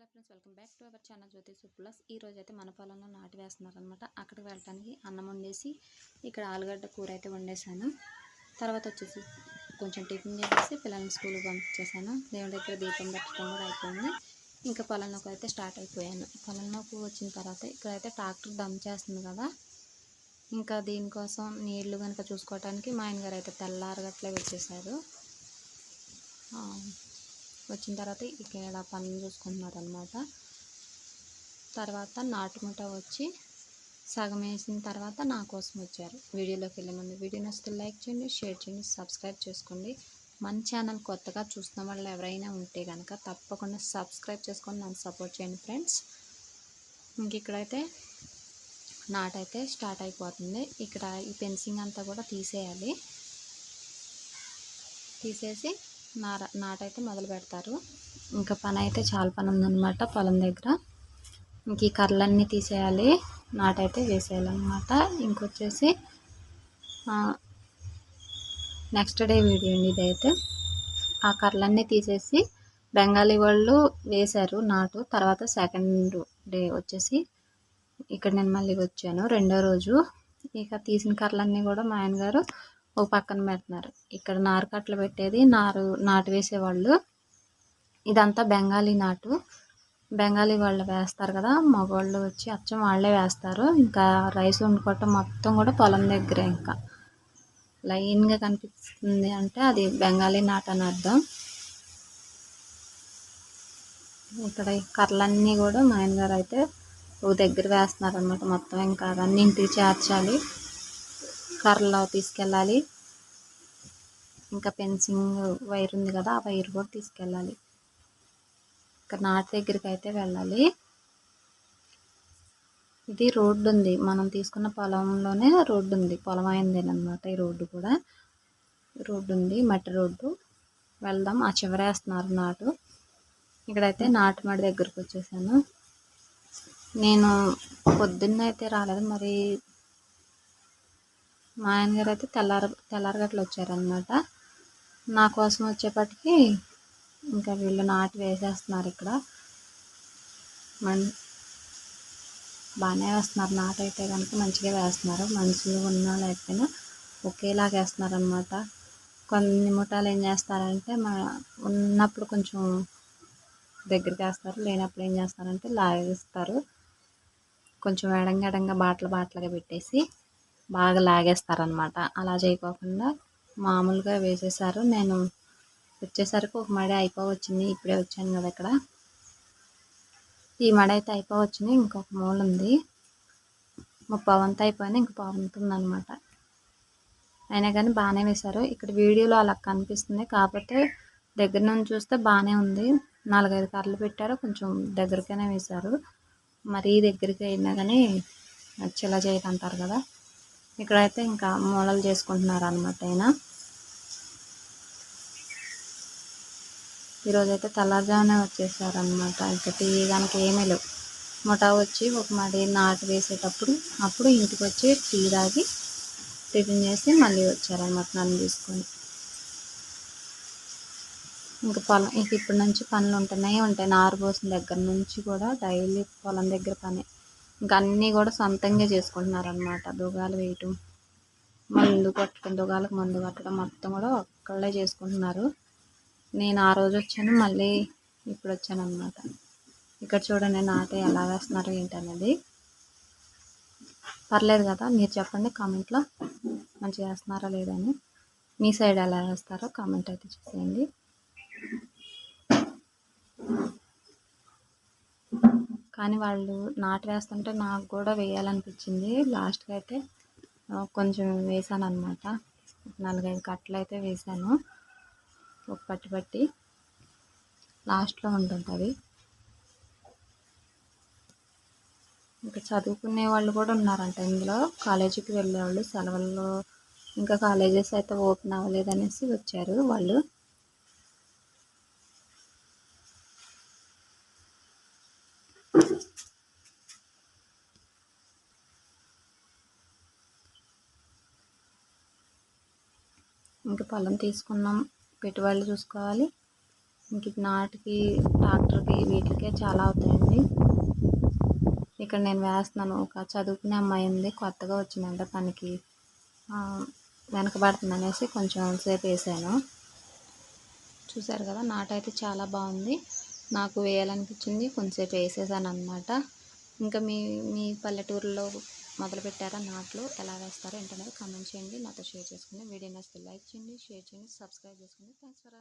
Hello friends, welcome back to our channel Jyothi plus. ఈ రోజు అయితే మన పొలంలో నాటు వేస్తున్నారనమాట. అక్కడికి వెళ్ళడానికి అన్నం వండేసి ఇక్కడ ఆలుగడ్డ కూర అయితే వండేసాను. తర్వాత వచ్చేసి కొంచెం టిఫిన్ చేసేసి పిల్లల్ని స్కూల్కి పంపించేసాను. దేవుడి దగ్గర దీపం పెట్టడం కూడా అయిపోయింది. ఇంకా పొలంలోకి అయితే స్టార్ట్ అయిపోయాను. పొలంలోకి వచ్చిన తర్వాత ఇక్కడైతే ట్రాక్టర్ దమ్ చేస్తుంది కదా, ఇంకా దీనికోసం నీళ్లు కనుక చూసుకోవడానికి మా ఆయన గారు అయితే తెల్లారగట్లే వచ్చేసారు. వచ్చిన తర్వాత ఇక్కడ పనులు చూసుకుంటున్నారు అనమాట. తర్వాత నాటుముట వచ్చి సగం వేసిన తర్వాత నా కోసం వచ్చారు. వీడియోలోకి వెళ్ళే ముందు వీడియో నచ్చితే లైక్ చేయండి, షేర్ చేయండి, సబ్స్క్రైబ్ చేసుకోండి. మన ఛానల్ కొత్తగా చూస్తున్న వాళ్ళు ఎవరైనా ఉంటే కనుక తప్పకుండా సబ్స్క్రైబ్ చేసుకొని నన్ను సపోర్ట్ చేయండి ఫ్రెండ్స్. ఇంక ఇక్కడైతే నాటైతే స్టార్ట్ అయిపోతుంది. ఇక్కడ ఈ ఫెన్సింగ్ అంతా కూడా తీసేయాలి. తీసేసి నాటైతే మొదలు పెడతారు. ఇంకా పని అయితే చాలా పని ఉందన్నమాట పొలం దగ్గర. ఇంక ఈ కర్రలన్నీ తీసేయాలి, నాటైతే వేసేయాలన్నమాట. ఇంకొచ్చేసి నెక్స్ట్ డే వీడియో అండి ఇదైతే. ఆ కర్రలన్నీ తీసేసి బెంగాలీ వాళ్ళు వేశారు నాటు. తర్వాత సెకండ్ డే వచ్చేసి ఇక్కడ నేను మళ్ళీ వచ్చాను రెండో రోజు. ఇక తీసిన కర్రలన్నీ కూడా మా ఆయన గారు ఒక పక్కన పెడుతున్నారు. ఇక్కడ నారు కట్టలు పెట్టేది నాటు వేసేవాళ్ళు. ఇదంతా బెంగాలీ నాటు. బెంగాలీ వాళ్ళు వేస్తారు కదా, మగవాళ్ళు వచ్చి అచ్చం వాళ్ళే వేస్తారు. ఇంకా రైస్ వండుకోవటం మొత్తం కూడా పొలం దగ్గరే. ఇంకా లైన్గా కనిపిస్తుంది అంటే అది బెంగాలీ నాటు అని అర్థం. ఇక్కడ కర్రలన్నీ కూడా మా ఆయన గారు అయితే ఒక దగ్గర వేస్తున్నారు అనమాట మొత్తం. ఇంకా అవన్నీ ఇంటికి చేర్చాలి, కర్రలో తీసుకెళ్ళాలి. ఇంకా ఫెన్సింగ్ వైర్ ఉంది కదా, ఆ వైర్ కూడా తీసుకెళ్ళాలి. ఇక్కడ నాటు దగ్గరికి అయితే వెళ్ళాలి. ఇది రోడ్డు ఉంది, మనం తీసుకున్న పొలంలోనే రోడ్డు ఉంది, పొలం అయిందేనమాట. ఈ రోడ్డు కూడా రోడ్డు ఉంది, మట్టి రోడ్డు. వెళ్దాం. ఆ చివరేస్తున్నారు నాటు. ఇక్కడైతే నాటు మడి దగ్గరకు వచ్చేసాను. నేను పొద్దున్న అయితే రాలేదు, మరి మా ఆయన గారు అయితే తెల్లారగట్లు వచ్చారనమాట. నా కోసం వచ్చేపటికి ఇంకా వీళ్ళు నాటు వేసేస్తున్నారు. ఇక్కడ బాగానే వేస్తున్నారు నాటు అయితే కనుక, మంచిగా వేస్తున్నారు. మనుషులు ఉన్నా లేకపోయినా ఒకేలాగా వేస్తున్నారు అనమాట. కొన్ని ముఠాలు ఏం చేస్తారంటే ఉన్నప్పుడు కొంచెం దగ్గరికి వేస్తారు, లేనప్పుడు ఏం చేస్తారంటే లాగేస్తారు. కొంచెం ఎడంగా బాటలుగా పెట్టేసి బాగా లాగేస్తారనమాట. అలా చేయకోకుండా మామూలుగా వేసేసారు. నేను వచ్చేసరికి ఒక మడి అయిపోవచ్చింది. ఇప్పుడే వచ్చాను కదా, ఇక్కడ ఈ మడి అయితే అయిపోవచ్చింది. ఇంకొక మూల ఉంది, 30% అయిపోయింది, ఇంక 20% ఉందన్నమాట. అయినా కానీ బాగానే వేశారు. ఇక్కడ వీడియోలో అలా కనిపిస్తుంది, కాకపోతే దగ్గర నుంచి చూస్తే బాగానే ఉంది. 4-5 కర్రలు పెట్టారు, కొంచెం దగ్గరగానే వేశారు. మరీ దగ్గరికి అయినా కానీ చిలా చేయదు అంటారు కదా. ఇక్కడైతే ఇంకా మూలలు చేసుకుంటున్నారు అనమాట. అయినా ఈరోజైతే తెల్లారుజామునే వచ్చేసారనమాట. ఇంకా టీ కనుక ఏమీ లేవు. ముఠా వచ్చి ఒక మడి నాటు వేసేటప్పుడు అప్పుడు ఇంటికి వచ్చి టీ తాగి టిఫిన్ చేసి మళ్ళీ వచ్చారనమాట నన్ను తీసుకొని. ఇంకా పొలం ఇంక ఇప్పటి నుంచి పనులు ఉంటూనే ఉంటాయి. నారు పోసిన దగ్గర నుంచి కూడా డైలీ పొలం దగ్గర పని. ఇంకా అన్నీ కూడా సొంతంగా చేసుకుంటున్నారనమాట. దుగాలు వేయటం, మందు కొట్టడం, దుగాలకు మందు కొట్టడం మొత్తం కూడా ఒక్కళ్ళే చేసుకుంటున్నారు. నేను ఆ రోజు వచ్చాను, మళ్ళీ ఇప్పుడు వచ్చాను అనమాట. ఇక్కడ చూడండి నాటు ఎలా వేస్తున్నారు ఏంటనేది. పర్లేదు కదా, మీరు చెప్పండి కామెంట్లో మంచిగా వేస్తున్నారా లేదని. మీ సైడ్ ఎలా వేస్తారో కామెంట్ అయితే చేసేయండి. కానీ వాళ్ళు నాటు వేస్తుంటే నాకు కూడా వేయాలనిపించింది. లాస్ట్కి అయితే కొంచెం వేసాను అనమాట. 4-5 కట్టలు అయితే వేసాను, ఒక పట్టి లాస్ట్లో ఉంటుంటుంది. ఇంకా చదువుకునే వాళ్ళు కూడా ఉన్నారంట ఇందులో, కాలేజీకి వెళ్ళేవాళ్ళు. సెలవుల్లో ఇంకా కాలేజెస్ అయితే ఓపెన్ అవ్వలేదనేసి వచ్చారు వాళ్ళు. ఇంకా పొలం తీసుకున్నాం, పెట్టుబడులు చూసుకోవాలి. ఇంక నాటుకి ట్రాక్టర్కి వీటికి నాటుకే చాలా అవుతాయండి. ఇక్కడ నేను వేస్తున్నాను. ఒక చదువుకునే అమ్మాయి ఉంది, కొత్తగా వచ్చిందంట, తనకి వెనకబడుతుంది అనేసి కొంచెం సేపు వేసాను. చూసారు కదా, నాటైతే చాలా బాగుంది. నాకు వేయాలనిపించింది, కొంచెంసేపు వేసేసాను అనమాట. ఇంకా మీ పల్లెటూరులో మొదలుపెట్టారా నాట్లు? ఎలా వేస్తారో ఏంటనేది కామెంట్ చేయండి, నాతో షేర్ చేసుకోండి. వీడియో నచ్చితే లైక్ చేయండి, షేర్ చేయండి, సబ్స్క్రైబ్ చేసుకోండి. Thanks for